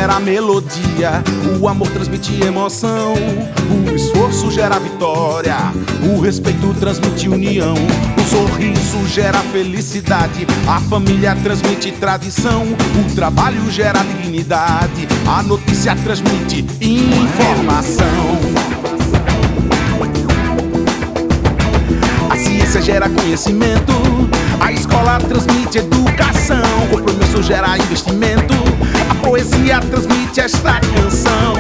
gera melodia, o amor transmite emoção, o esforço gera vitória, o respeito transmite união, o sorriso gera felicidade, a família transmite tradição, o trabalho gera dignidade, a notícia transmite informação. A ciência gera conhecimento, a escola transmite educação, o compromisso gera investimento, a poesia transmite esta canção.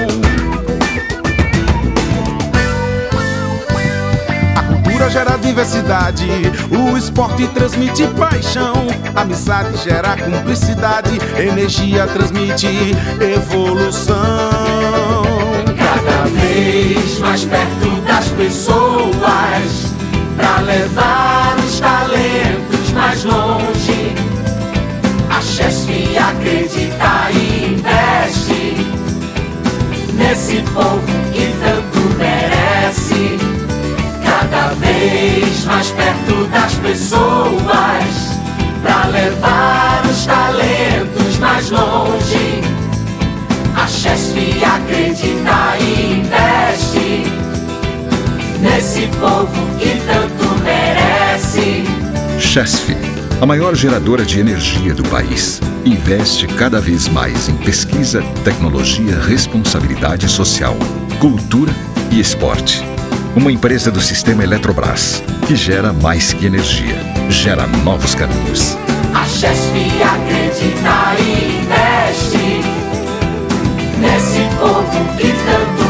A cultura gera diversidade, o esporte transmite paixão, a amizade gera cumplicidade, energia transmite evolução. Cada vez mais perto das pessoas, pra levar os talentos mais longe. A Chesf acredita e investe nesse povo que tanto merece. Cada vez mais perto das pessoas, pra levar os talentos mais longe. A Chesf acredita e investe nesse povo que tanto merece. Chesf, a maior geradora de energia do país, investe cada vez mais em pesquisa, tecnologia, responsabilidade social, cultura e esporte. Uma empresa do sistema Eletrobras, que gera mais que energia, gera novos caminhos. A Chesf acredita e investe nesse povo que tanto